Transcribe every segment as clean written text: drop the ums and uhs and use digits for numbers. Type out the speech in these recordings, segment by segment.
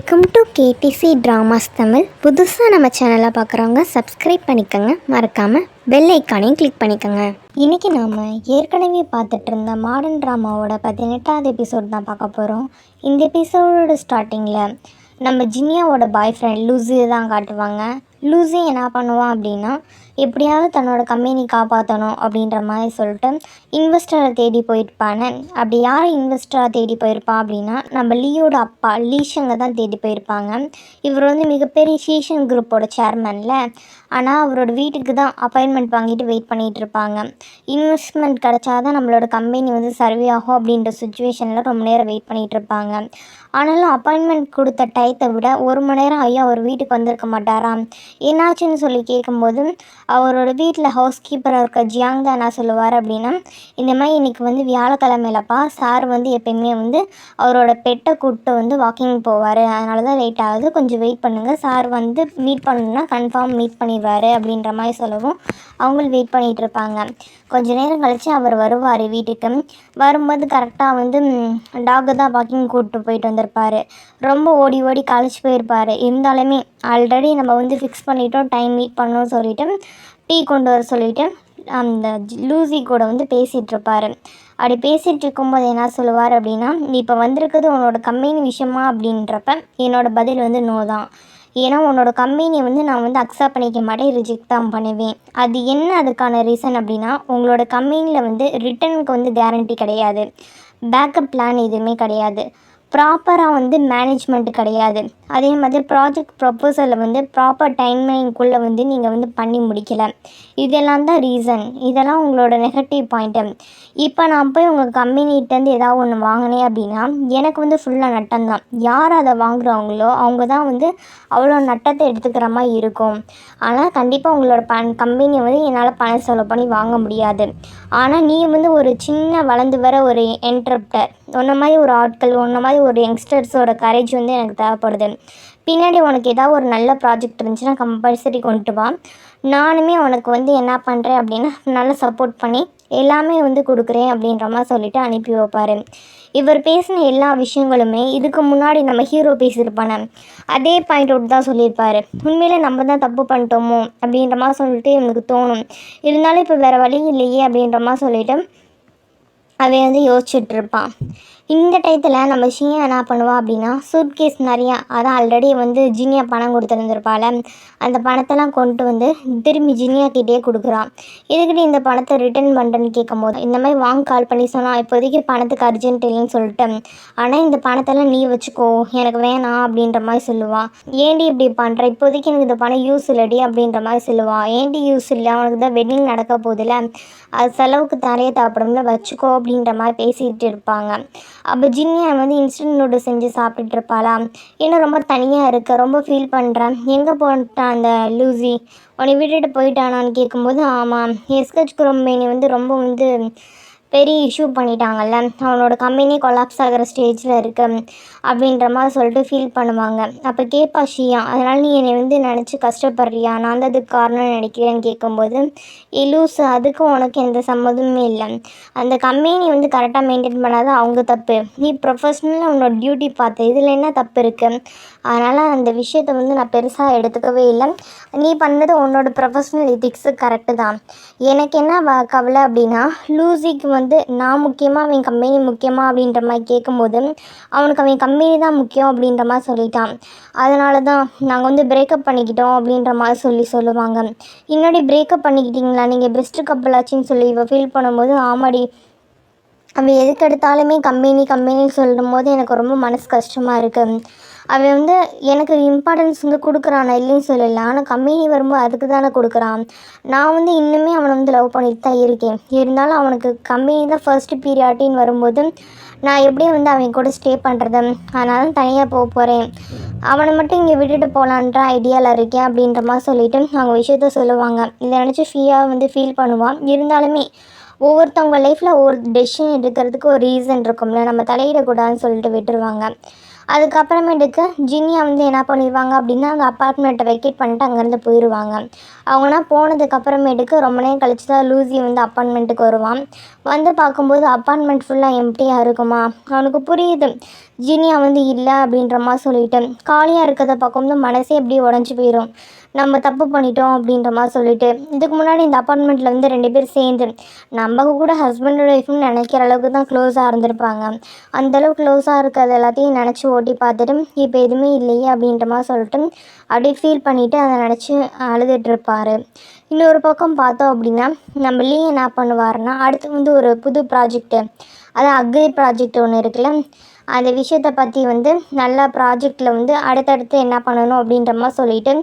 Welcome to KTC dramas Tamil. புதுசாக நம்ம சேனலை பார்க்குறவங்க சப்ஸ்கிரைப் பண்ணிக்கோங்க, மறக்காமல் பெல் ஐக்கானையும் கிளிக் பண்ணிக்கோங்க. இன்றைக்கி நாம் ஏற்கனவே பார்த்துட்டு இருந்த மாடர்ன் ட்ராமாவோட 18வது எபிசோட் தான் பார்க்க போகிறோம். இந்த எபிசோடோட ஸ்டார்டிங்கில் நம்ம ஜினியாவோட பாய் ஃப்ரெண்ட் லூசியை தான் காட்டுவாங்க. லூசி என்ன பண்ணுவான் அப்படின்னா, எப்படியாவது தன்னோட கம்பெனி காப்பாற்றணும் அப்படின்ற மாதிரி சொல்லிட்டு இன்வெஸ்டரை தேடி போயிருப்பானே. அப்படி யார் இன்வெஸ்டராக தேடி போயிருப்பான் அப்படின்னா, நம்ம லீயோட அப்பா லீஷங்க தான் தேடி போயிருப்பாங்க. இவர் வந்து மிகப்பெரிய ஷீஷன் குரூப்போட சேர்மனில். ஆனால் அவரோட வீட்டுக்கு தான் அப்பாயின்மெண்ட் வாங்கிட்டு வெயிட் பண்ணிகிட்டு இருப்பாங்க. இன்வெஸ்ட்மெண்ட் கிடச்சாதான் நம்மளோட கம்பெனி வந்து சர்வே ஆகும் அப்படின்ற சுச்சுவேஷனில் ரொம்ப நேரம் வெயிட் பண்ணிகிட்டு இருப்பாங்க. ஆனாலும் அப்பாயின்மெண்ட் கொடுத்த டயத்தை விட 1 மணி நேரம் ஐயா அவர் வீட்டுக்கு வந்திருக்க மாட்டாராம். என்னாச்சுன்னு சொல்லி கேட்கும்போது அவரோட வீட்டில் ஹவுஸ் கீப்பராக இருக்க ஜியாங் தான் என்ன சொல்லுவார் அப்படின்னா, இந்த மாதிரி இன்றைக்கி வந்து வியாழக்கிழமையிலப்பா சார் வந்து எப்பயுமே வந்து அவரோட பெட்டை கூப்பிட்டு வந்து வாக்கிங் போவார், அதனால தான் லேட் ஆகுது, கொஞ்சம் வெயிட் பண்ணுங்கள், சார் வந்து மீட் பண்ணணுன்னா கன்ஃபார்ம் மீட் பண்ணிடுவார் அப்படின்ற மாதிரி சொல்லவும் அவங்களும் வெயிட் பண்ணிகிட்டு இருப்பாங்க. கொஞ்சம் நேரம் கழித்து அவர் வருவார் வீட்டுக்கு. வரும்போது கரெக்டாக வந்து டாகை தான் வாக்கிங் கூப்பிட்டு போயிட்டு வந்திருப்பார். ரொம்ப ஓடி ஓடி கழிச்சு போயிருப்பார். இருந்தாலுமே ஆல்ரெடி நம்ம வந்து ஃபிக்ஸ் பண்ணிட்டோம், டைம் மீட் பண்ணணும்னு சொல்லிவிட்டு டீ கொண்டு வர சொல்லிவிட்டு அந்த லூசி கூட வந்து பேசிகிட்ருப்பார். அப்படி பேசிகிட்டு இருக்கும்போது என்ன சொல்லுவார் அப்படின்னா, நீ இப்போ வந்திருக்கிறது உன்னோட கம்பெனி விஷயமா அப்படின்றப்ப என்னோடய பதில் வந்து நோ தான். ஏன்னா உன்னோட கம்பெனியை வந்து நான் வந்து அக்செப்ட் பண்ணிக்க மாட்டேன், ரிஜெக்ட் தான் பண்ணுவேன். அது என்ன அதுக்கான ரீசன் அப்படின்னா, உங்களோட கம்பெனியில் வந்து ரிட்டர்னுக்கு வந்து கேரண்டி கிடையாது, பேக்கப் பிளான் எதுவுமே கிடையாது, ப்ராப்பராக வந்து மேனேஜ்மெண்ட் கிடையாது, அதே மாதிரி ப்ராஜெக்ட் ப்ரொப்போசலில் வந்து ப்ராப்பர் டைம்லைனுக்குள்ளே வந்து நீங்கள் வந்து பண்ணி முடிக்கலை. இதெல்லாம் தான் ரீசன், இதெல்லாம் உங்களோட நெகட்டிவ் பாயிண்ட்டு. இப்போ நான் போய் உங்கள் கம்பெனிகிட்டேருந்து ஏதாவது ஒன்று வாங்கினேன் அப்படின்னா எனக்கு வந்து ஃபுல்லாக நட்டம்தான். யார் அதை வாங்குகிறாங்களோ அவங்க தான் வந்து அவ்வளோ நட்டத்தை எடுத்துக்கிற மாதிரி இருக்கும். ஆனால் கண்டிப்பாக உங்களோட கம்பெனியை வந்து என்னால் பணம் செலவு பண்ணி வாங்க முடியாது. ஆனால் நீ வந்து ஒரு சின்ன வளர்ந்து வர ஒரு என்டர்ப்ரனர், உன்ன மாதிரி ஒரு ஆட்கள், உன்ன மாதிரி ஒரு யங்ஸ்டர்ஸோட கரேஜ் வந்து எனக்கு தேவைப்படுது. பின்னாடி உனக்கு ஏதாவது ஒரு நல்ல ப்ராஜெக்ட் இருந்துச்சுன்னா கம்பல்சரி கொண்டு வா, நானுமே உனக்கு வந்து என்ன பண்ணுறேன் அப்படின்னா நல்லா சப்போர்ட் பண்ணி எல்லாமே வந்து கொடுக்குறேன் அப்படின்ற மாதிரி சொல்லிவிட்டு அனுப்பி வைப்பார். இவர் பேசின எல்லா விஷயங்களுமே இதுக்கு முன்னாடி நம்ம ஹீரோ பேசியிருப்பானே அதே பாயிண்ட் அவுட் தான் சொல்லியிருப்பார். உண்மையிலே நம்ம தான் தப்பு பண்ணிட்டோமோ அப்படின்ற மாதிரி சொல்லிட்டு எனக்கு தோணும். இருந்தாலும் இப்போ வேறு வழி இல்லையே அப்படின்ற மாதிரி சொல்லிவிட்டு அவன் வந்து யோசிச்சுட்ருப்பான். இந்த டயத்தில் நம்ம ஷியா என்ன பண்ணுவாள் அப்படின்னா, சூட்கேஸ் நிறையா, அதான் ஆல்ரெடி வந்து ஜினியா பணம் கொடுத்துருந்துருப்பாள், அந்த பணத்தெல்லாம் கொண்டு வந்து திரும்பி ஜினியாக்கிட்டே கொடுக்குறான். இதுக்கிட்ட இந்த பணத்தை ரிட்டர்ன் பண்ணுறேன்னு கேட்கும்போது இந்த மாதிரி வாங்க கால் பண்ணி சொன்னால் இப்போதைக்கு பணத்துக்கு அர்ஜென்ட் இல்லைன்னு சொல்லிட்டு, ஆனால் இந்த பணத்தெல்லாம் நீ வச்சுக்கோ, எனக்கு வேணாம் அப்படின்ற மாதிரி சொல்லுவான். ஏன்டி இப்படி பண்ணுற, இப்போதைக்கு எனக்கு இந்த பணம் யூஸ் இல்லடி அப்படின்ற மாதிரி சொல்லுவான். ஏன்டி யூஸ் இல்லை, அவனுக்கு தான் வெட்டிங் நடக்க போதில்ல, அது செலவுக்கு நிறைய தேவைப்படும்ல, வச்சுக்கோ அப்படின்ற மாதிரி பேசிகிட்டு இருப்பாங்க. அப்போ ஜினியா வந்து இன்ஸ்டன்ட் நூடுல்ஸ் செஞ்சு சாப்பிட்டுட்டு இருப்பாளா, ஏன்னா ரொம்ப தனியாக இருக்க, ரொம்ப ஃபீல் பண்ணுறேன், எங்கே போட்டான் அந்த லூசி, உன்னை விட்டுட்டு போயிட்டானான்னு கேட்கும்போது, ஆமாம் எஸ்கச் குரம்பேனி வந்து ரொம்ப வந்து பெரிய இஷ்யூ பண்ணிட்டாங்கல்ல, அவனோட கம்பெனி கொலாப்ஸ் ஆகிற ஸ்டேஜில் இருக்குது அப்படின்ற மாதிரி சொல்லிட்டு ஃபீல் பண்ணுவாங்க. அப்போ கேட்பா ஷியா, அதனால் நீ என்னை வந்து நினச்சி கஷ்டப்படுறியா, நான் தான் அதுக்கு காரணம்னு நினைக்கிறேன்னு கேட்கும்போது, லூஸ் அதுக்கு உனக்கு எந்த சம்மந்தமுமே இல்லை, அந்த கம்பெனி வந்து கரெக்டாக மெயின்டைன் பண்ணாத அவங்க தப்பு, நீ ப்ரொஃபஷ்னலாக உன்னோட டியூட்டி பார்த்து இதில் என்ன தப்பு இருக்குது, அதனால் அந்த விஷயத்தை வந்து நான் பெருசாக எடுத்துக்கவே இல்லை, நீ பண்ணது உன்னோட ப்ரொஃபஷ்னல் எத்திக்ஸு கரெக்டு தான். எனக்கு என்ன கவலை அப்படின்னா, லூசிக்கு வந்து நான் முக்கியமாக அவன் கம்பெனி முக்கியமாக அப்படின்ற மாதிரி கேட்கும்போது அவனுக்கு அவன் கம்பெனி தான் முக்கியம் அப்படின்ற மாதிரி சொல்லிட்டான். அதனால தான் நாங்கள் வந்து பிரேக்கப் பண்ணிக்கிட்டோம் அப்படின்ற மாதிரி சொல்லுவாங்க. இன்னொடி பிரேக்கப் பண்ணிக்கிட்டீங்களா, நீங்கள் பெஸ்ட்டு கப்பல் ஆச்சுன்னு சொல்லி இவ ஃபீல் பண்ணும்போது, ஆமாடி அவன் எதுக்கு எடுத்தாலுமே கம்பெனி சொல்லும் போது எனக்கு ரொம்ப மனசு கஷ்டமாக இருக்குது. அவன் வந்து எனக்கு இம்பார்ட்டன்ஸ் வந்து கொடுக்குறான், நான் இல்லைன்னு சொல்லலை, ஆனால் கம்பெனி வரும்போது அதுக்கு தானே கொடுக்குறான். நான் வந்து இன்னுமே அவனை வந்து லவ் பண்ணிட்டு தான் இருக்கேன். இருந்தாலும் அவனுக்கு கம்பெனி தான் ஃபர்ஸ்ட்டு பீரியாரிட்டின்னு வரும்போது நான் எப்படியும் வந்து அவன் கூட ஸ்டே பண்ணுறது, அதனால தனியாக போக போகிறேன், அவனை மட்டும் இங்கே விட்டுட்டு போகலான்ற ஐடியாவில் இருக்கேன் அப்படின்ற மாதிரி சொல்லிவிட்டு அவங்க விஷயத்த சொல்லுவாங்க. இதை நினச்சி ஃப்ரீயாக வந்து ஃபீல் பண்ணுவான். இருந்தாலுமே ஒவ்வொருத்தவங்க லைஃப்பில் ஒவ்வொரு டெசிஷன் எடுக்கிறதுக்கு ஒரு ரீசன் இருக்கும்ல, நம்ம தலையிடக்கூடாதுன்னு சொல்லிட்டு விட்டுருவாங்க. அதுக்கப்புறமேட்டுக்கு ஜினியா வந்து என்ன பண்ணிடுவாங்க அப்படின்னா அந்த அப்பார்ட்மெண்ட்டை வெக்கேட் பண்ணிட்டு அங்கேருந்து போயிடுவாங்க. அவங்கன்னா போனதுக்கப்புறமேட்டுக்கு ரொம்ப நேரம் கழிச்சு தான் லூசி வந்து அப்பார்ட்மெண்ட்டுக்கு வருவான். வந்து பார்க்கும்போது அப்பார்ட்மெண்ட் ஃபுல்லாக எம்ப்டியாக இருக்குமா. அவனுக்கு புரியுது ஜீனியா வந்து இல்லை அப்படின்ற மாதிரி சொல்லிட்டு காலியாக இருக்கிறத பார்க்கும்போது மனசே அப்படியே உடஞ்சி போயிடும். நம்ம தப்பு பண்ணிட்டோம் அப்படின்ற மாதிரி சொல்லிட்டு இதுக்கு முன்னாடி இந்த அப்பார்ட்மெண்ட்டில் வந்து 2 பேர் சேர்ந்து நம்ம கூட ஹஸ்பண்ட் அண்ட் ஒய்ஃப்னு நினைக்கிற அளவுக்கு தான் க்ளோஸாக இருந்திருப்பாங்க. அந்தளவுக்கு க்ளோஸாக இருக்கிறது எல்லாத்தையும் நினச்சி ஓட்டி பார்த்துட்டு இப்போ எதுவுமே இல்லையே அப்படின்ற மாதிரி சொல்லிட்டு அப்படியே ஃபீல் பண்ணிவிட்டு அதை நினச்சி அழுதுகிட்ருப்பார். இன்னொரு பக்கம் பார்த்தோம் அப்படின்னா நம்ம லீ என்ன பண்ணுவார்னா அடுத்து வந்து ஒரு புது ப்ராஜெக்ட்டு, அதான் அக்ரி ப்ராஜெக்ட் ஒன்று இருக்குல்ல, அந்த விஷயத்தை பற்றி வந்து நல்லா ப்ராஜெக்டில் வந்து அடுத்தடுத்து என்ன பண்ணணும் அப்படின்ற மாதிரி சொல்லிவிட்டு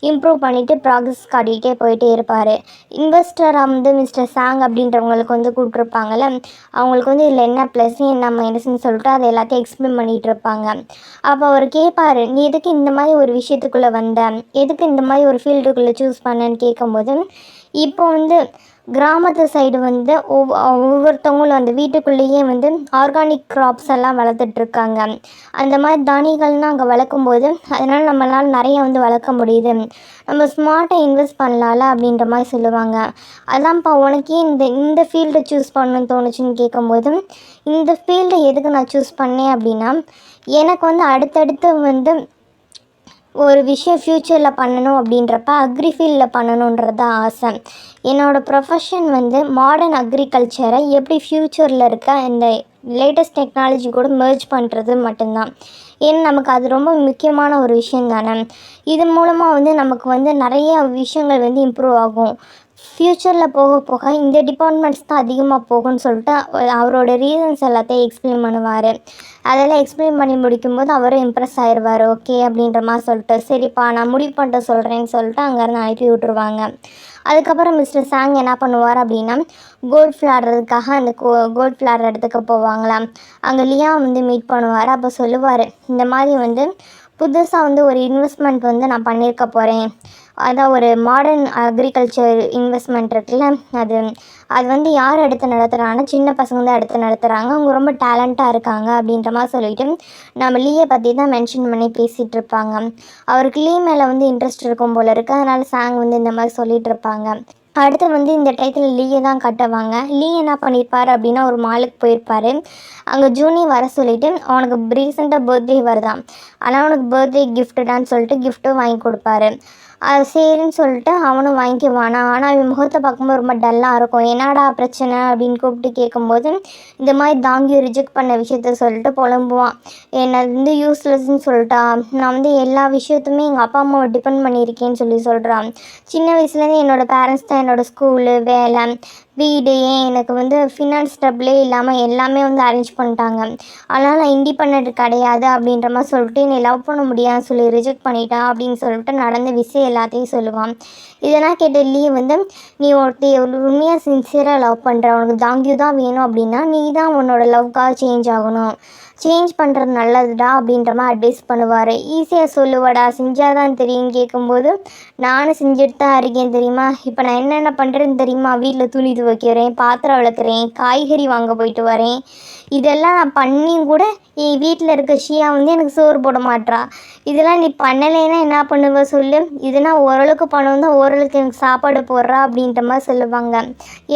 இம்ப்ரூவ் பண்ணிவிட்டு ப்ராக்ரஸ் காட்டிகிட்டே போயிட்டே இருப்பார். இன்வெஸ்டராக வந்து மிஸ்டர் சாங் அப்படின்றவங்களுக்கு வந்து கூப்பிட்ருப்பாங்கள்ல, அவங்களுக்கு வந்து இதில் என்ன ப்ளஸ் என்ன மைனஸ்ன்னு சொல்லிட்டு அதை எல்லாத்தையும் எக்ஸ்பிளைன் பண்ணிகிட்டு இருப்பாங்க. அப்போ அவர் கேட்பார், நீ எதுக்கு இந்த மாதிரி ஒரு விஷயத்துக்குள்ளே வந்த, எதுக்கு இந்த மாதிரி ஒரு ஃபீல்டுக்குள்ளே சூஸ் பண்ணேன்னு கேட்கும்போது, இப்போ வந்து கிராமத்து சைடு வந்து ஒவ்வொருத்தவங்களும் அந்த வீட்டுக்குள்ளேயே வந்து ஆர்கானிக் க்ராப்ஸ் எல்லாம் வளர்த்துட்ருக்காங்க. அந்த மாதிரி தானியங்கள்லாம் அங்கே வளர்க்கும்போது அதனால் நம்மளால் நிறைய வந்து வளர்க்க முடியுது, நம்ம ஸ்மார்ட்டாக இன்வெஸ்ட் பண்ணலாம்ல அப்படின்ற மாதிரி சொல்லுவாங்க. அதான்ப்பா உனக்கே இந்த ஃபீல்டை சூஸ் பண்ணணும்னு தோணுச்சுன்னு கேட்கும்போது, இந்த ஃபீல்டை எதுக்கு நான் சூஸ் பண்ணேன் அப்படின்னா எனக்கு வந்து அடுத்தடுத்து வந்து ஒரு விஷயம் ஃப்யூச்சரில் பண்ணணும் அப்படின்றப்ப அக்ரி ஃபீல்டில் பண்ணணுன்றது ஆசை. என்னோடய ப்ரொஃபஷன் வந்து மாடர்ன் அக்ரிகல்ச்சரை எப்படி ஃப்யூச்சரில் இருக்க இந்த லேட்டஸ்ட் டெக்னாலஜி கூட மெர்ஜ் பண்ணுறது மட்டும்தான். ஏன்னா நமக்கு அது ரொம்ப முக்கியமான ஒரு விஷயம் தானே. இது மூலமாக வந்து நமக்கு வந்து நிறைய விஷயங்கள் வந்து இம்ப்ரூவ் ஆகும். ஃப்யூச்சரில் போக போக இந்த டிபார்ட்மெண்ட்ஸ் தான் அதிகமாக போகும்னு சொல்லிட்டு அவரோட ரீசன்ஸ் எல்லாத்தையும் எக்ஸ்பிளைன் பண்ணுவார். அதெல்லாம் எக்ஸ்பிளைன் பண்ணி முடிக்கும்போது அவரும் இம்ப்ரெஸ் ஆயிடுவார். ஓகே அப்படின்ற மாதிரி சொல்லிட்டு சரிப்பா நான் முடிவு பண்ணிட்டு சொல்கிறேன்னு சொல்லிட்டு அங்கேருந்து அனுப்பி விட்ருவாங்க. அதுக்கப்புறம் மிஸ்டர் சாங் என்ன பண்ணுவார் அப்படின்னா கோல்ட் விளாட்றதுக்காக அந்த கோல்ட் விளாட்ற இடத்துக்கு போவாங்களாம். அங்கே லியா வந்து மீட் பண்ணுவார். அப்போ சொல்லுவார், இந்த மாதிரி வந்து புதுசாக வந்து ஒரு இன்வெஸ்ட்மெண்ட் வந்து நான் பண்ணியிருக்க போகிறேன், அதான் ஒரு மாடர்ன் அக்ரிகல்ச்சர் இன்வெஸ்ட்மெண்ட் இருக்குல்ல, அது வந்து யார் எடுத்து நடத்துகிறாங்கன்னா சின்ன பசங்க தான் எடுத்து நடத்துகிறாங்க, அவங்க ரொம்ப டேலண்ட்டாக இருக்காங்க அப்படின்ற மாதிரி சொல்லிவிட்டு நம்ம லீயை பற்றி தான் மென்ஷன் பண்ணி பேசிகிட்டு இருப்பாங்க. அவருக்கு லீ மேலே வந்து இன்ட்ரெஸ்ட் இருக்கும் போல் இருக்குது, அதனால் சாங் வந்து இந்த மாதிரி சொல்லிகிட்டு இருப்பாங்க. அடுத்து வந்து இந்த டயத்தில் லீயை தான் கட்டுவாங்க. லீ என்ன பண்ணியிருப்பார் அப்படின்னா ஒரு மாலுக்கு போயிருப்பார். அங்கே ஜூனி வர சொல்லிவிட்டு அவனுக்கு ரீசெண்டாக பர்த்டே வருதான், ஆனால் அவனுக்கு பர்த்டே கிஃப்ட்டுடான்னு சொல்லிட்டு கிஃப்ட்டும் வாங்கி கொடுப்பாரு. அது சரின்னு சொல்லிட்டு அவனும் வாங்கிக்குவானா. ஆனால் அவன் முகத்தை பார்க்கும்போது ரொம்ப டல்லாக இருக்கும். என்னடா பிரச்சனை அப்படின்னு கூப்பிட்டு கேட்கும்போது இந்த மாதிரி தாங்கியும் ரிஜெக்ட் பண்ண விஷயத்த சொல்லிட்டு புலம்புவான். என்னை வந்து யூஸ்லெஸ்ன்னு சொல்லிட்டா, நான் வந்து எல்லா விஷயத்துமே எங்கள் அப்பா அம்மாவை டிபெண்ட் பண்ணியிருக்கேன்னு சொல்கிறான். சின்ன வயசுலேருந்து என்னோடய பேரண்ட்ஸ் தான் என்னோடய ஸ்கூலு, வேலை, வீடு, ஏன் எனக்கு வந்து ஃபினான்ஸ் ட்ரபிளே இல்லாமல் எல்லாமே வந்து அரேஞ்ச் பண்ணிட்டாங்க, அதனால் நான் இண்டிபெண்ட் கிடையாது அப்படின்ற மாதிரி சொல்லிட்டு என்னை லவ் பண்ண முடியாதுன்னு சொல்லி ரிஜெக்ட் பண்ணிட்டான் அப்படின்னு சொல்லிட்டு நடந்த விஷயம் எல்லாத்தையும் சொல்லுவான். இதெல்லாம் கேட்ட லீ வந்து நீ ஒருத்தி உண்மையாக சின்சியராக லவ் பண்ணுற, உனக்கு தாங்கியூ தான் வேணும் அப்படின்னா நீ தான் உன்னோட லவ்க்காக சேஞ்ச் ஆகணும், சேஞ்ச் பண்ணுறது நல்லதுடா அப்படின்ற மாதிரி அட்வைஸ் பண்ணுவார். ஈஸியாக சொல்லுவாடா, செஞ்சால் தான் தெரியும்னு கேட்கும்போது நானும் செஞ்சுட்டு தான் இருக்கேன் தெரியுமா, இப்போ நான் என்னென்ன பண்ணுறேன்னு தெரியுமா, வீட்டில் துணி துவைக்கிறேன், பாத்திரம் விளக்குறேன், காய்கறி வாங்க போயிட்டு வரேன், இதெல்லாம் நான் பண்ணியும் கூட என் வீட்டில் இருக்க ஷியா வந்து எனக்கு சோறு போட மாட்றா, இதெல்லாம் நீ பண்ணலைன்னா என்ன பண்ணுவ சொல்லு, இதுனா ஓரளவுக்கு பணம் தான் ஓரளவுக்கு எனக்கு சாப்பாடு போடுறா அப்படின்ற மாதிரி சொல்லுவாங்க.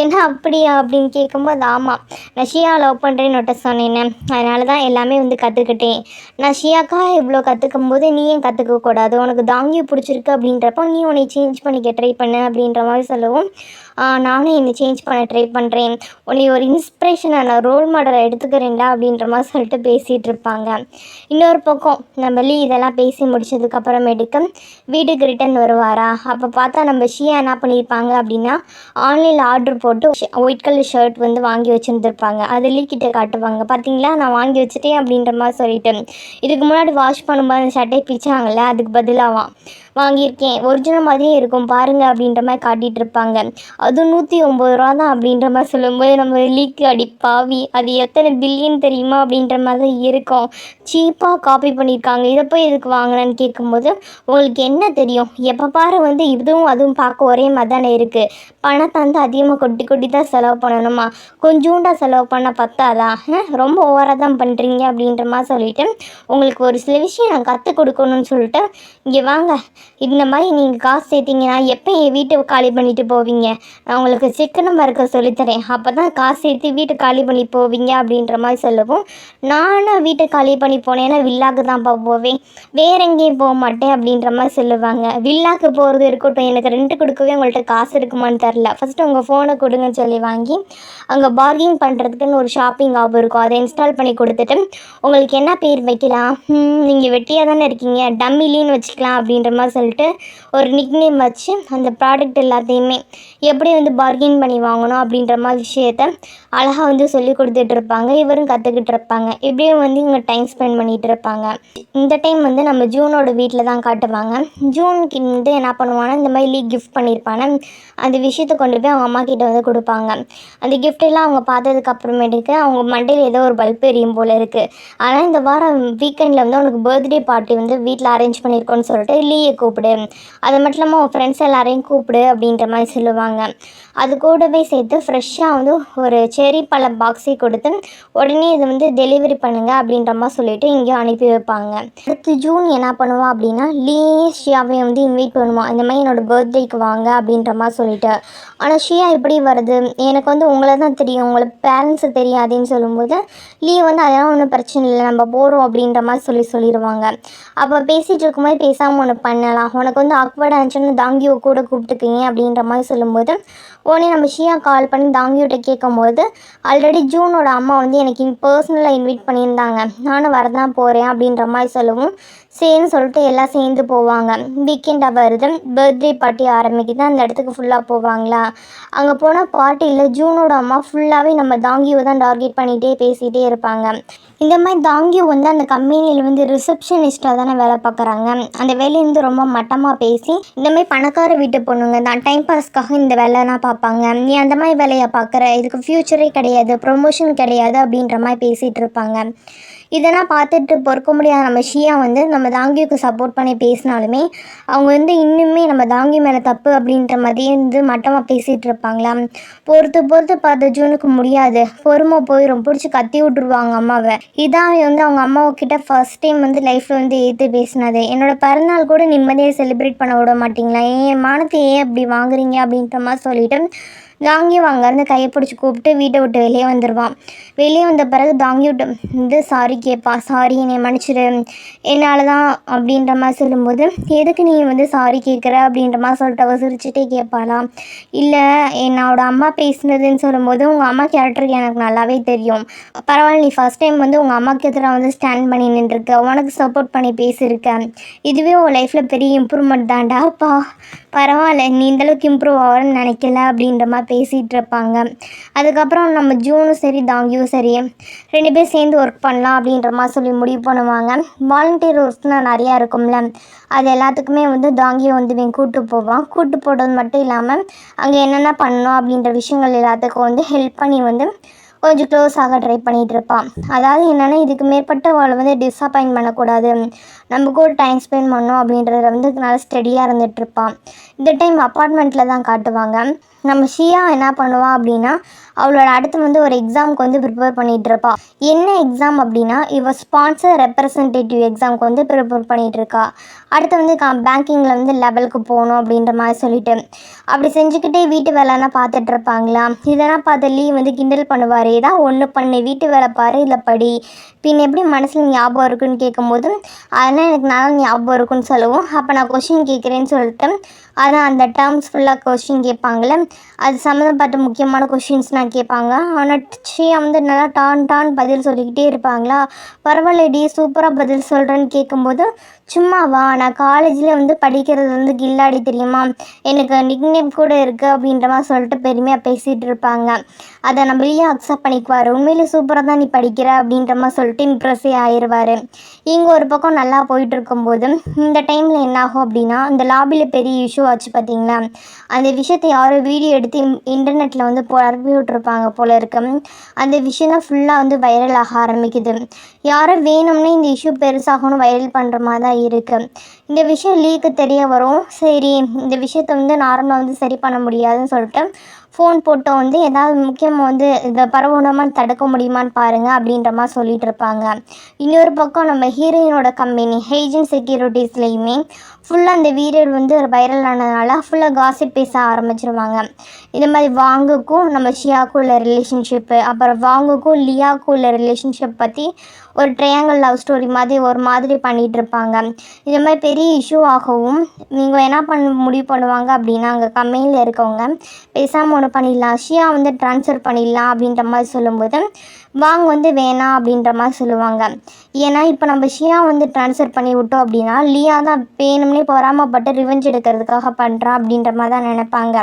ஏன்னா அப்படியா அப்படின்னு கேட்கும்போது ஆமாம் நான் ஷியா லவ் பண்ணுறேன்னு நோட்ட சொன்னேன்னு, அதனால தான் எல்லாமே வந்து கற்றுக்கிட்டேன், நான் ஷியாக்காக இவ்வளோ கற்றுக்கும் போது நீ ஏன் கற்றுக்கக்கூடாது, உனக்கு தாங்கியும் பிடிச்சிருக்கு அப்படின்றப்போ நீ உன்னை சேஞ்ச் பண்ணிக்க ட்ரை பண்ணு அப்படின்ற மாதிரி சொல்லவும் நானும் என்னை சேஞ்ச் பண்ண ட்ரை பண்ணுறேன், உன்னை ஒரு இன்ஸ்பிரேஷனான ரோல் மாடலை எடுத்துக்கிறேன்டா அப்படின்ற மாதிரி சொல்லிட்டு பேசிகிட்டு இருப்பாங்க. இன்னொரு பக்கம் நம்ம லீ இதெல்லாம் பேசி முடிச்சதுக்கப்புறமேட்டுக்கு வீட்டுக்கு ரிட்டன் வருவாரா. அப்போ பார்த்தா நம்ம ஷியா என்ன பண்ணியிருப்பாங்க அப்படின்னா ஆன்லைனில் ஆர்டர் போட்டு ஒயிட் கலர் ஷர்ட் வந்து வாங்கி வச்சுருந்துருப்பாங்க. அது லீ கிட்ட காட்டுவாங்க, பார்த்தீங்களா நான் வாங்கி வச்சுட்டேன் அப்படின்ற மாதிரி சொல்லிட்டு. இதுக்கு முன்னாடி வாஷ் பண்ணும்போது அந்த சட்டையை பிரிச்சாங்கல்ல, அதுக்கு பதிலாக வாங்கியிருக்கேன், ஒரிஜினல் மாதிரியே இருக்கும் பாருங்கள் அப்படின்ற மாதிரி காட்டிகிட்டு இருப்பாங்க. அதுவும் 109 ரூபா தான் அப்படின்ற மாதிரி சொல்லும்போது நம்ம லீக்கு அடிப்பாவி, அது எத்தனை பில்லியன் தெரியுமா அப்படின்ற மாதிரி இருக்கும், சீப்பாக காப்பி பண்ணியிருக்காங்க, இதை போய் எதுக்கு வாங்கினேன்னு கேட்கும்போது உங்களுக்கு என்ன தெரியும், எப்போ பாரு வந்து இதுவும் அதுவும் பார்க்க ஒரே மாதிரி தானே இருக்குது, பணத்தை வந்து அதிகமாக கொட்டி கொட்டி தான் செலவு பண்ணணுமா, கொஞ்சோண்டா செலவு பண்ண பத்தாதா, ரொம்ப ஓவராக தான் பண்ணுறீங்க போவீங்க அப்படின்ற மாதிரி சொல்லிவிட்டு உங்களுக்கு ஒரு சில விஷயம் நான் கற்றுக் கொடுக்கணும்னு சொல்லிட்டு இங்கே வாங்க, இந்த மாதிரி நீங்கள் காசு சேர்த்திங்கன்னா எப்போ என் வீட்டை காலி பண்ணிவிட்டு போவீங்க, நான் உங்களுக்கு சிக்கனமாக இருக்க சொல்லித்தரேன், அப்போ தான் காசு சேர்த்து வீட்டை காலி பண்ணி போவீங்க அப்படின்ற மாதிரி சொல்லவும், நானும் வீட்டை காலி பண்ணி போனேன்னா வில்லாக்கு தான் போவேன், வேற எங்கேயும் போக மாட்டேன் அப்படின்ற மாதிரி சொல்லுவாங்க. வில்லாக்கு போகிறது இருக்கட்டும், எனக்கு ரெண்ட் கொடுக்கவே உங்கள்கிட்ட காசு இருக்குமான்னு தெரில, ஃபஸ்ட்டு உங்கள் ஃபோனை கொடுங்கன்னு சொல்லி வாங்கி அங்கே பார்கிங் பண்ணுறதுக்குன்னு ஒரு ஷாப்பிங் ஆப் இருக்கும், அதை இன்ஸ்டால் பண்ணி கொடுத்துட்டு உங்களுக்கு என்ன பேர் வைக்கலாம், நீங்கள் வெட்டியாக தானே இருக்கீங்க, டம்மிலின்னு வச்சுக்கலாம் அப்படின்ற மாதிரி சொல்லிட்டு ஒரு நிக்நேம் வச்சு அந்த ப்ராடக்ட் எல்லாத்தையுமே எப்படி வந்து பார்கின் பண்ணி வாங்கணும் அப்படின்ற மாதிரி விஷயத்த அழகாக வந்து சொல்லி கொடுத்துட்டு இருப்பாங்க. இவரும் கற்றுக்கிட்டு இருப்பாங்க. இப்படியும் வந்து இவங்க டைம் ஸ்பெண்ட் பண்ணிகிட்டு இருப்பாங்க. இந்த டைம் வந்து நம்ம ஜூனோட வீட்டில் தான் காட்டுவாங்க. ஜூனுக்கு வந்து என்ன பண்ணுவாங்கன்னா இந்த மாதிரி கிஃப்ட் பண்ணியிருப்பாங்க. அந்த விஷயத்தை கொண்டு போய் அவங்க அம்மா கிட்ட வந்து கொடுப்பாங்க. அந்த கிஃப்டெல்லாம் அவங்க பார்த்ததுக்கு அப்புறமேட்டுக்கு அவங்க மண்டையில் ஏதோ ஒரு பல்ப் எரியும் போல் இருக்குது. ஆனால் இந்த வாரம் வீக்கெண்டில் வந்து அவனுக்கு பர்த்டே பார்ட்டி வந்து வீட்டில் அரேஞ்ச் பண்ணியிருக்கோன்னு சொல்லிட்டு லீயை கூப்பிடு, அது மட்டும் இல்லாமல் உன் ஃப்ரெண்ட்ஸ் எல்லாரையும் கூப்பிடு அப்படின்ற மாதிரி சொல்லுவாங்க. அது கூடவே சேர்த்து ஃப்ரெஷ்ஷாக வந்து ஒரு செரி பழ பாக்ஸை கொடுத்து உடனே இதை வந்து டெலிவரி பண்ணுங்கள் அப்படின்ற மாதிரி சொல்லிவிட்டு இங்கேயும் அனுப்பி வைப்பாங்க. அடுத்து ஜூன் என்ன பண்ணுவான் அப்படின்னா ஷியாவை வந்து இன்வைட் பண்ணுவான், இந்த மாதிரி என்னோடய பர்த்டேக்கு வாங்க அப்படின்ற மாதிரி சொல்லிட்டு. ஆனால் ஷியா எப்படி வருது, எனக்கு வந்து உங்களை தான் தெரியும், உங்களை பேரண்ட்ஸு தெரியாதுன்னு சொல்லும்போது வந்து அதெல்லாம் ஒன்றும் பிரச்சனை இல்லை, நம்ம போகிறோம் அப்படின்ற மாதிரி சொல்லிடுவாங்க. அப்போ பேசிகிட்டு இருக்கும்போது பேசாமல் ஒன்று பண்ணலாம், உனக்கு வந்து ஆக்வர்டாக இருந்துச்சுன்னு தாங்கியோ கூட கூப்பிட்டுக்கிங்க அப்படின்ற மாதிரி சொல்லும்போது உடனே நம்ம ஷியா கால் பண்ணி தாங்கியோட்ட கேட்கும்போது ஆல்ரெடி ஜூனோட அம்மா வந்து எனக்கு பர்சனலாக இன்வைட் பண்ணியிருந்தாங்க, நானும் வரதான் போகிறேன் அப்படின்ற மாதிரி சொல்லவும் சரின்னு சொல்லிட்டு எல்லாம் சேர்ந்து போவாங்க. வீக்கெண்டாக வருது, பர்த்டே பார்ட்டி ஆரம்பிக்குது. அந்த இடத்துக்கு ஃபுல்லாக போவாங்களா. அங்கே போனால் பார்ட்டியில் ஜூனோட அம்மா ஃபுல்லாகவே நம்ம தாங்கியோ தான் டார்கெட் பண்ணிகிட்டே பேசிகிட்டே இருப்பாங்க. இந்த மாதிரி தாங்கியோ வந்து அந்த கம்பெனியில் வந்து ரிசப்ஷனிஸ்ட்டாக தானே வேலை பார்க்குறாங்க. அந்த வேலையிலேருந்து ரொம்ப மட்டமாக பேசி இந்த மாதிரி பணக்கார வீட்டு பொண்ணுங்க தான் டைம் பாஸ்க்காக இந்த வேலைலாம் பார்ப்பாங்க, நீ அந்த மாதிரி வேலையை பார்க்குற, இதுக்கு ஃப்யூச்சரே கிடையாது, ப்ரொமோஷன் கிடையாது அப்படின்ற மாதிரி பேசிகிட்டு இருப்பாங்க. இதெல்லாம் பார்த்துட்டு பொறுக்க முடியாத நம்ம ஷியா வந்து நம்ம தாங்கியோக்கு சப்போர்ட் பண்ணி பேசினாலுமே அவங்க வந்து இன்னுமே நம்ம தாங்கி மேலே தப்பு அப்படின்ற மாதிரியே வந்து மட்டமாக பேசிகிட்டு இருப்பாங்களா. பொறுத்து பார்த்து ஜூனுக்கு முடியாது, பொறுமை போயிடும், பிடிச்சி கத்தி விட்ருவாங்க அம்மாவை. இதான் வந்து அவங்க அம்மாவுக்கிட்ட ஃபர்ஸ்ட் டைம் வந்து லைஃப்பில் வந்து ஏற்று பேசினது. என்னோடய பிறந்தநாள் கூட நிம்மதியாக செலிப்ரேட் பண்ண விட மாட்டிங்களா, என் மானத்தை ஏன் அப்படி வாங்குறீங்க அப்படின்ற மாதிரி சொல்லிவிட்டு தாங்கியும் அங்கேருந்து கையை பிடிச்சி கூப்பிட்டு வீட்டை விட்டு வெளியே வந்துடுவான். வெளியே வந்த பிறகு தாங்கியோட்ட வந்து சாரி கேட்பா, சாரி என்னை மன்னிச்சிடு, என்னால் தான் அப்படின்ற மாதிரி சொல்லும்போது எதுக்கு நீ வந்து சாரி கேட்குற அப்படின்ற மாதிரி சொல்லிட்டு அவள் சிரிச்சுட்டே கேட்பாளாம். இல்லை என்னோடய அம்மா பேசுனதுன்னு சொல்லும்போது உங்கள் அம்மா கேரக்டருக்கு எனக்கு நல்லாவே தெரியும், பரவாயில்ல, நீ ஃபஸ்ட் டைம் வந்து உங்கள் அம்மாவுக்கு எதிராக வந்து ஸ்டாண்ட் பண்ணி நின்றுருக்க, உனக்கு சப்போர்ட் பண்ணி பேசியிருக்கேன், இதுவே உன் லைஃப்பில் பெரிய இம்ப்ரூவ்மெண்ட் தான்டாப்பா, பரவாயில்ல, நீ இந்தளவுக்கு இம்ப்ரூவ் ஆகிறன்னு நினைக்கல அப்படின்ற மாதிரி பேசிகிட்டு இருப்பாங்க. அதுக்கப்புறம் நம்ம ஜூனும் சரி தாங்கியும் சரி 2 பேர் சேர்ந்து ஒர்க் பண்ணலாம் அப்படின்ற மாதிரி சொல்லி முடிவு பண்ணுவாங்க. வாலண்டியர் ஒர்க்னால் நிறையா இருக்கும்ல, அது எல்லாத்துக்குமே வந்து தாங்கியும் வந்து கூப்பிட்டு போவான். கூப்பிட்டு போடுறது மட்டும் இல்லாமல் அங்கே என்னென்ன பண்ணணும் அப்படின்ற விஷயங்கள் எல்லாத்துக்கும் வந்து ஹெல்ப் பண்ணி வந்து கொஞ்சம் க்ளோஸ் ஆக ட்ரை பண்ணிகிட்டு இருப்பான். அதாவது என்னென்னா இதுக்கு மேற்பட்ட அவளை வந்து டிஸப்பாயின்ட் பண்ணக்கூடாது, நம்ம கூட டைம் ஸ்பெண்ட் பண்ணோம் அப்படின்றத வந்து நல்லா ஸ்டெடியாக இருந்துகிட்ருப்பான். இந்த டைம் அப்பார்ட்மெண்ட்டில் தான் காட்டுவாங்க. நம்ம ஷியா என்ன பண்ணுவாள் அப்படின்னா அவளோட அடுத்து வந்து ஒரு எக்ஸாமுக்கு வந்து ப்ரிப்பேர் பண்ணிகிட்ருப்பா. என்ன எக்ஸாம் அப்படின்னா இவள் ஸ்பான்சர் ரெப்ரசன்டேட்டிவ் எக்ஸாமுக்கு வந்து ப்ரிப்பேர் பண்ணிகிட்ருக்கா. அடுத்து வந்து பேங்கிங்கில் வந்து லெவலுக்கு போகணும் அப்படின்ற மாதிரி சொல்லிட்டு அப்படி செஞ்சுக்கிட்டே வீட்டு வேலைன்னா பார்த்துட்ருப்பாங்களா. இதெல்லாம் பார்த்து வந்து கிண்டல் பண்ணுவார், ஏதாவது ஒன்று பண்ணு, வீட்டு வேலை பாரு, இல்லை படி, பின் எப்படி மனசில் ஞாபகம் இருக்குன்னு கேட்கும்போது அதெல்லாம் எனக்கு நல்லா ஞாபகம் இருக்குன்னு சொல்லுவோம். அப்போ நான் கொஷின் கேட்குறேன்னு சொல்லிட்டு அதான் அந்த டேர்ம்ஸ் ஃபுல்லாக கொஷின் கேட்பாங்களே, அது சம்மந்தப்பட்ட முக்கியமான கொஷின்ஸ்லாம் கேட்பாங்க. ஆனால் ஷியா வந்து நல்லா டான் பதில் சொல்லிக்கிட்டே இருப்பாங்களா. பரவாயில்லடி சூப்பராக பதில் சொல்கிறேன்னு கேட்கும்போது சும்மாவா, நான் காலேஜில் வந்து படிக்கிறது வந்து கில்லாடி தெரியுமா, எனக்கு நிக்நேம் கூட இருக்குது அப்படின்ற மாதிரி சொல்லிட்டு பெருமையாக பேசிகிட்டு இருப்பாங்க. அதை நம்ம அக்செப்ட் பண்ணிக்குவார், உண்மையிலே சூப்பராக தான் நீ படிக்கிற அப்படின்ற மாதிரி சொல்லிட்டு இம்ப்ரெஸ்ஸே ஆயிடுவார். இங்கே ஒரு பக்கம் நல்லா போயிட்டு இருக்கும்போது இந்த டைமில் என்னாகும் அப்படின்னா இந்த லாபியில் பெரிய இஷ்யூ ஆச்சு பார்த்தீங்களா. அந்த விஷயத்தை யாரோ வீடியோ எடுத்து இன்டர்நெட்டில் வந்து பரப்பி விட்டுருப்பாங்க போல இருக்கு. அந்த விஷயம் தான் ஃபுல்லாக வந்து வைரல் ஆக ஆரம்பிக்குது. யாரோ வேணும்னே இந்த இஷ்யூ பெருசாகணும் வைரல் பண்ணுற மாதிரி தான் இருக்குது. இந்த விஷயம் லீக்கு தெரிய வரும். சரி இந்த விஷயத்தை வந்து நார்மலாக வந்து சரி பண்ண முடியாதுன்னு சொல்லிட்டு ஃபோன் போட்டு வந்து ஏதாவது முக்கியமாக வந்து இதை பரவணுமான்னு தடுக்க முடியுமான்னு பாருங்கள் அப்படின்ற மாதிரி சொல்லிட்டு இருப்பாங்க. இன்னொரு பக்கம் நம்ம ஹீரோயினோட கம்பெனி ஹேஜன் செக்யூரிட்டிஸ்லேயுமே ஃபுல்லாக அந்த வீடியோ வந்து வைரல் ஆனதுனால ஃபுல்லாக காசிப் பேச ஆரம்பிச்சிருவாங்க. இது மாதிரி வாங்குக்கும் நம்ம ஷியாவுக்கும் உள்ள ரிலேஷன்ஷிப்பு, அப்புறம் வாங்குக்கும் லியாவுக்கும் உள்ள ரிலேஷன்ஷிப் பற்றி ஒரு ட்ரையாங்கிள் லவ் ஸ்டோரி மாதிரி ஒரு மாதிரி பண்ணிகிட்டு இருப்பாங்க. இது மாதிரி பெரிய இஷ்யூ ஆகவும் நீங்கள் என்ன முடிவு பண்ணுவாங்க அப்படின்னா, அங்கே கம்பெனியில் இருக்கவங்க பேசாமல் ஒன்று பண்ணிடலாம், ஷியா வந்து ட்ரான்ஸ்ஃபர் பண்ணிடலாம் அப்படின்ற மாதிரி சொல்லும்போது வாங்க வந்து வேணாம் அப்படின்ற மாதிரி சொல்லுவாங்க. ஏன்னா இப்போ நம்ம ஷியா வந்து ட்ரான்ஸ்ஃபர் பண்ணி விட்டோம் அப்படின்னா லியா தான் வேணும்னே பொறாமப்பட்டு ரிவெஞ்ச் எடுக்கிறதுக்காக பண்ணுறா அப்படின்ற மாதிரி தான் நினைப்பாங்க.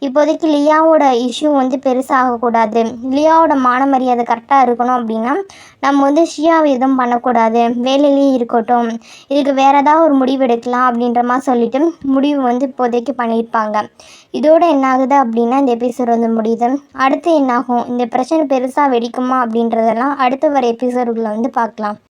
இப்போதைக்கு லியாவோட இஷ்யூ வந்து பெருசாகக்கூடாது, லியாவோட மான மரியாதை கரெக்டாக இருக்கணும் அப்படின்னா நம்ம வந்து ஷியாவை எதுவும் பண்ணக்கூடாது, வேலையிலேயே இருக்கட்டும், இதுக்கு வேறு ஏதாவது ஒரு முடிவு எடுக்கலாம் அப்படின்ற மாதிரி சொல்லிட்டு முடிவு வந்து இப்போதைக்கு பண்ணியிருப்பாங்க. இதோடு என்ன ஆகுது அப்படின்னா இந்த எபிசோட் வந்து முடியுது. அடுத்து என்னாகும், இந்த பிரச்சனை பெருசாக வெடிக்குமா அப்படின்றதெல்லாம் அடுத்து வர எபிசோடுகளை வந்து பார்க்கலாம்.